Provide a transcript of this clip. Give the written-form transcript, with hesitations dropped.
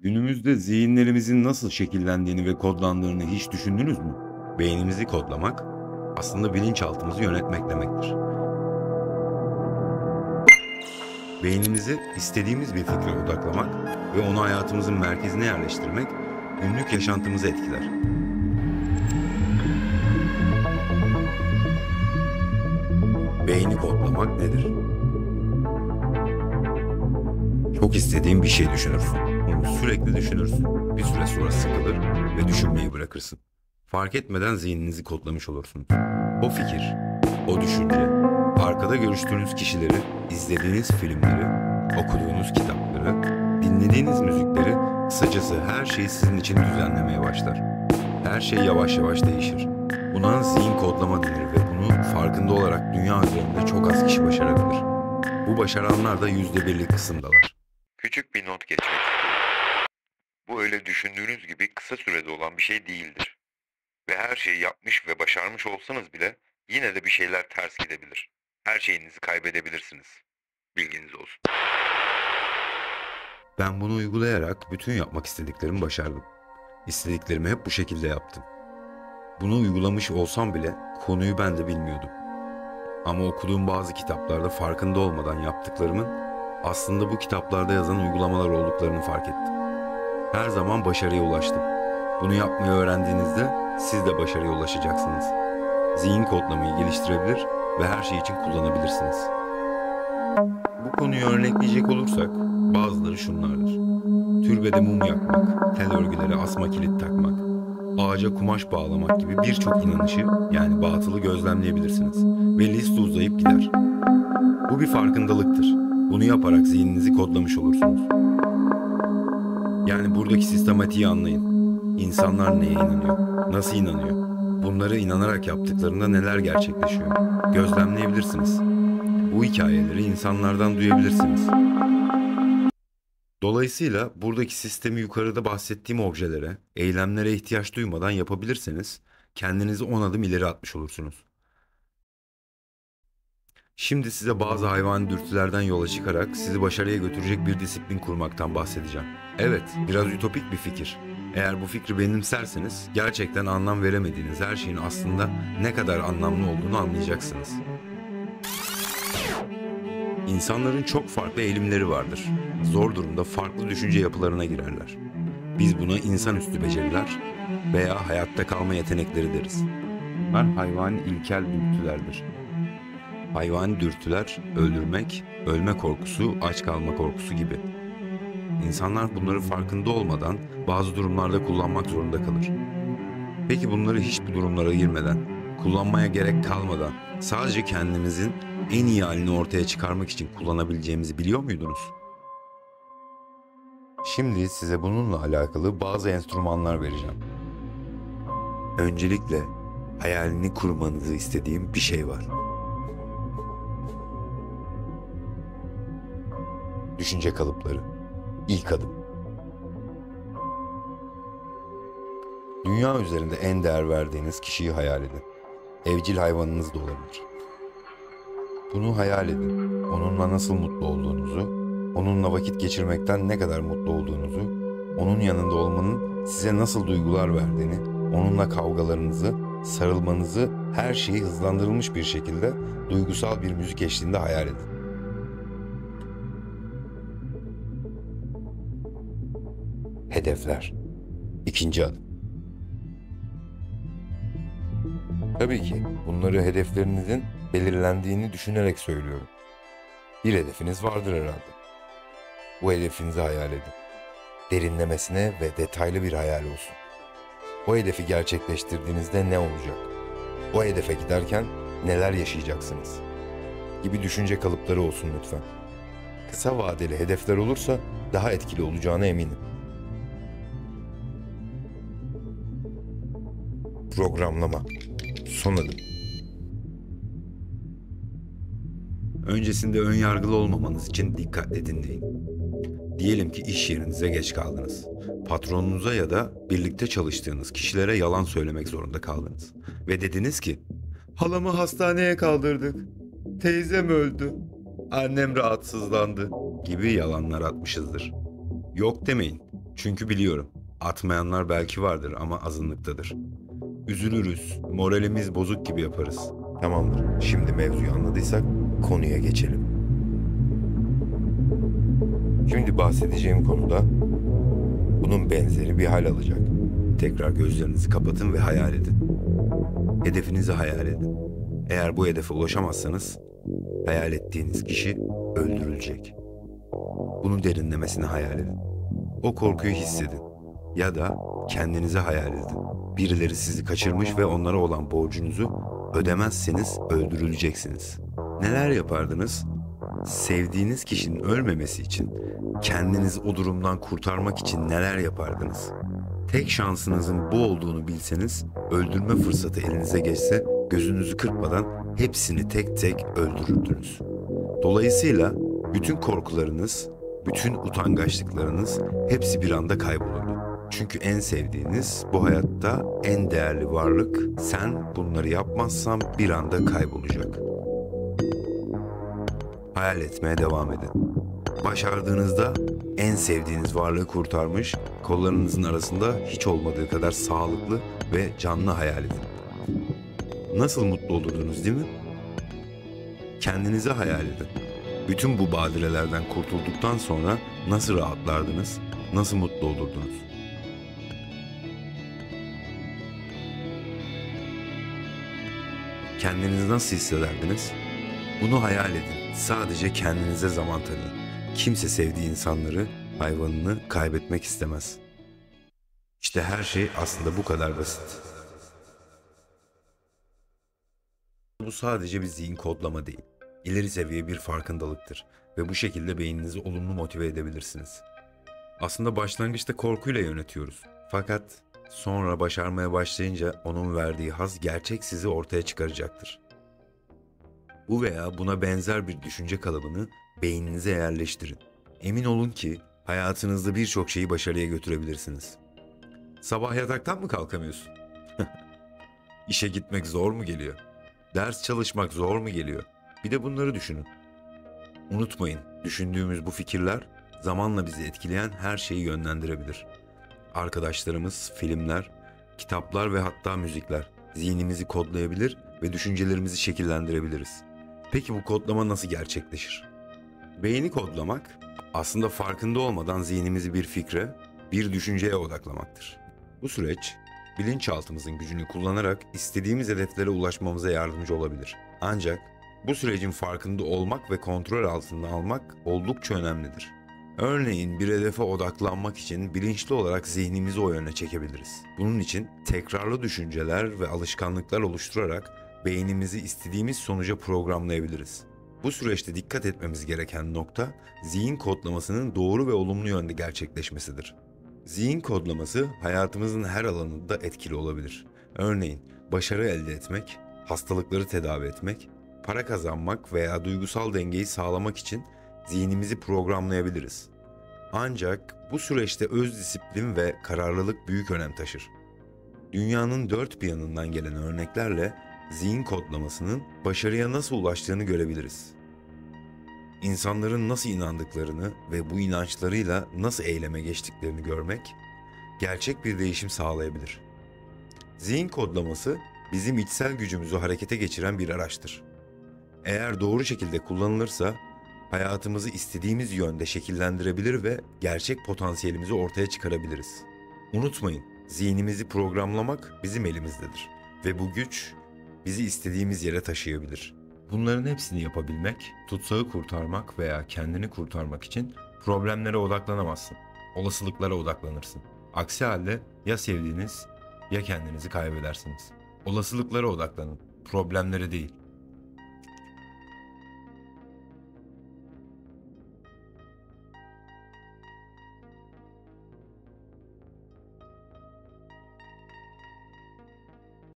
Günümüzde zihinlerimizin nasıl şekillendiğini ve kodlandığını hiç düşündünüz mü? Beynimizi kodlamak aslında bilinçaltımızı yönetmek demektir. Beynimizi istediğimiz bir fikre odaklamak ve onu hayatımızın merkezine yerleştirmek günlük yaşantımızı etkiler. Beyni kodlamak nedir? Çok istediğin bir şey düşünürsün. Onu sürekli düşünürsün. Bir süre sonra sıkılır ve düşünmeyi bırakırsın. Fark etmeden zihninizi kodlamış olursunuz. O fikir, o düşünce, arkada görüştüğünüz kişileri, izlediğiniz filmleri, okuduğunuz kitapları, dinlediğiniz müzikleri, kısacası her şeyi sizin için düzenlemeye başlar. Her şey yavaş yavaş değişir. Buna zihin kodlama denir ve bunu farkında olarak dünya üzerinde çok az kişi başarabilir. Bu başaranlar da %1'lik kısımdalar. Küçük bir not geçmek istiyorum. Bu öyle düşündüğünüz gibi kısa sürede olan bir şey değildir. Ve her şeyi yapmış ve başarmış olsanız bile yine de bir şeyler ters gidebilir. Her şeyinizi kaybedebilirsiniz. Bilginiz olsun. Ben bunu uygulayarak bütün yapmak istediklerimi başardım. İstediklerimi hep bu şekilde yaptım. Bunu uygulamış olsam bile konuyu ben de bilmiyordum. Ama okuduğum bazı kitaplarda farkında olmadan yaptıklarımın aslında bu kitaplarda yazan uygulamalar olduklarını fark ettim. Her zaman başarıya ulaştım. Bunu yapmayı öğrendiğinizde siz de başarıya ulaşacaksınız. Zihin kodlamayı geliştirebilir ve her şey için kullanabilirsiniz. Bu konuyu örnekleyecek olursak bazıları şunlardır. Türbede mum yakmak, tel örgülere asma kilit takmak, ağaca kumaş bağlamak gibi birçok inanışı yani batılı gözlemleyebilirsiniz ve liste uzayıp gider. Bu bir farkındalıktır. Bunu yaparak zihninizi kodlamış olursunuz. Yani buradaki sistematiği anlayın. İnsanlar neye inanıyor? Nasıl inanıyor? Bunları inanarak yaptıklarında neler gerçekleşiyor? Gözlemleyebilirsiniz. Bu hikayeleri insanlardan duyabilirsiniz. Dolayısıyla buradaki sistemi yukarıda bahsettiğim objelere, eylemlere ihtiyaç duymadan yapabilirseniz kendinizi 10 adım ileri atmış olursunuz. Şimdi size bazı hayvani dürtülerden yola çıkarak sizi başarıya götürecek bir disiplin kurmaktan bahsedeceğim. Evet, biraz ütopik bir fikir. Eğer bu fikri benimserseniz gerçekten anlam veremediğiniz her şeyin aslında ne kadar anlamlı olduğunu anlayacaksınız. İnsanların çok farklı eğilimleri vardır. Zor durumda farklı düşünce yapılarına girerler. Biz buna insanüstü beceriler veya hayatta kalma yetenekleri deriz. Bunlar hayvani ilkel dürtülerdir. Hayvani dürtüler öldürmek, ölme korkusu, aç kalma korkusu gibi. İnsanlar bunları farkında olmadan bazı durumlarda kullanmak zorunda kalır. Peki bunları hiçbir durumlara girmeden, kullanmaya gerek kalmadan sadece kendimizin en iyi halini ortaya çıkarmak için kullanabileceğimizi biliyor muydunuz? Şimdi size bununla alakalı bazı enstrümanlar vereceğim. Öncelikle hayalini kurmanızı istediğim bir şey var. Düşünce kalıpları. İlk adım. Dünya üzerinde en değer verdiğiniz kişiyi hayal edin. Evcil hayvanınız da olabilir. Bunu hayal edin. Onunla nasıl mutlu olduğunuzu, onunla vakit geçirmekten ne kadar mutlu olduğunuzu, onun yanında olmanın size nasıl duygular verdiğini, onunla kavgalarınızı, sarılmanızı, her şeyi hızlandırılmış bir şekilde duygusal bir müzik eşliğinde hayal edin. Hedefler. İkinci adım. Tabii ki bunları hedeflerinizin belirlendiğini düşünerek söylüyorum. Bir hedefiniz vardır herhalde. Bu hedefinizi hayal edin. Derinlemesine ve detaylı bir hayal olsun. O hedefi gerçekleştirdiğinizde ne olacak? O hedefe giderken neler yaşayacaksınız? Gibi düşünce kalıpları olsun lütfen. Kısa vadeli hedefler olursa daha etkili olacağına eminim. Programlama. Son adım. Öncesinde ön yargılı olmamanız için dikkatle dinleyin. Diyelim ki iş yerinize geç kaldınız. Patronunuza ya da birlikte çalıştığınız kişilere yalan söylemek zorunda kaldınız. Ve dediniz ki, halamı hastaneye kaldırdık, teyzem öldü, annem rahatsızlandı gibi yalanlar atmışızdır. Yok demeyin. Çünkü biliyorum, atmayanlar belki vardır ama azınlıktadır. Üzülürüz, moralimiz bozuk gibi yaparız. Tamamdır. Şimdi mevzuyu anladıysak konuya geçelim. Şimdi bahsedeceğim konuda bunun benzeri bir hal alacak. Tekrar gözlerinizi kapatın ve hayal edin. Hedefinizi hayal edin. Eğer bu hedefe ulaşamazsanız, hayal ettiğiniz kişi öldürülecek. Bunun derinlemesine hayal edin. O korkuyu hissedin. Ya da kendinize hayal edin. Birileri sizi kaçırmış ve onlara olan borcunuzu ödemezseniz öldürüleceksiniz. Neler yapardınız? Sevdiğiniz kişinin ölmemesi için, kendinizi o durumdan kurtarmak için neler yapardınız? Tek şansınızın bu olduğunu bilseniz, öldürme fırsatı elinize geçse, gözünüzü kırpmadan hepsini tek tek öldürürdünüz. Dolayısıyla bütün korkularınız, bütün utangaçlıklarınız hepsi bir anda kaybolurdu. Çünkü en sevdiğiniz, bu hayatta en değerli varlık, sen bunları yapmazsan bir anda kaybolacak. Hayal etmeye devam edin. Başardığınızda en sevdiğiniz varlığı kurtarmış, kollarınızın arasında hiç olmadığı kadar sağlıklı ve canlı hayal edin. Nasıl mutlu olurdunuz, değil mi? Kendinize hayal edin. Bütün bu badirelerden kurtulduktan sonra nasıl rahatlardınız, nasıl mutlu olurdunuz? Kendinizi nasıl hissederdiniz? Bunu hayal edin. Sadece kendinize zaman tanıyın. Kimse sevdiği insanları, hayvanını kaybetmek istemez. İşte her şey aslında bu kadar basit. Bu sadece bir zihin kodlama değil. İleri seviye bir farkındalıktır ve bu şekilde beyninizi olumlu motive edebilirsiniz. Aslında başlangıçta korkuyla yönetiyoruz. Fakat sonra başarmaya başlayınca onun verdiği haz gerçek sizi ortaya çıkaracaktır. Bu veya buna benzer bir düşünce kalıbını beyninize yerleştirin. Emin olun ki hayatınızda birçok şeyi başarıya götürebilirsiniz. Sabah yataktan mı kalkamıyorsun? İşe gitmek zor mu geliyor? Ders çalışmak zor mu geliyor? Bir de bunları düşünün. Unutmayın, düşündüğümüz bu fikirler zamanla bizi etkileyen her şeyi yönlendirebilir. Arkadaşlarımız, filmler, kitaplar ve hatta müzikler zihnimizi kodlayabilir ve düşüncelerimizi şekillendirebiliriz. Peki bu kodlama nasıl gerçekleşir? Beyni kodlamak aslında farkında olmadan zihnimizi bir fikre, bir düşünceye odaklamaktır. Bu süreç bilinçaltımızın gücünü kullanarak istediğimiz hedeflere ulaşmamıza yardımcı olabilir. Ancak bu sürecin farkında olmak ve kontrol altında almak oldukça önemlidir. Örneğin bir hedefe odaklanmak için bilinçli olarak zihnimizi o yöne çekebiliriz. Bunun için tekrarlı düşünceler ve alışkanlıklar oluşturarak beynimizi istediğimiz sonuca programlayabiliriz. Bu süreçte dikkat etmemiz gereken nokta zihin kodlamasının doğru ve olumlu yönde gerçekleşmesidir. Zihin kodlaması hayatımızın her alanında etkili olabilir. Örneğin başarı elde etmek, hastalıkları tedavi etmek, para kazanmak veya duygusal dengeyi sağlamak için zihnimizi programlayabiliriz. Ancak bu süreçte öz disiplin ve kararlılık büyük önem taşır. Dünyanın dört bir yanından gelen örneklerle zihin kodlamasının başarıya nasıl ulaştığını görebiliriz. İnsanların nasıl inandıklarını ve bu inançlarıyla nasıl eyleme geçtiklerini görmek, gerçek bir değişim sağlayabilir. Zihin kodlaması bizim içsel gücümüzü harekete geçiren bir araçtır. Eğer doğru şekilde kullanılırsa, hayatımızı istediğimiz yönde şekillendirebilir ve gerçek potansiyelimizi ortaya çıkarabiliriz. Unutmayın, zihnimizi programlamak bizim elimizdedir ve bu güç bizi istediğimiz yere taşıyabilir. Bunların hepsini yapabilmek, tutsağı kurtarmak veya kendini kurtarmak için problemlere odaklanamazsın. Olasılıklara odaklanırsın. Aksi halde ya sevdiğiniz ya kendinizi kaybedersiniz. Olasılıklara odaklanın, problemlere değil.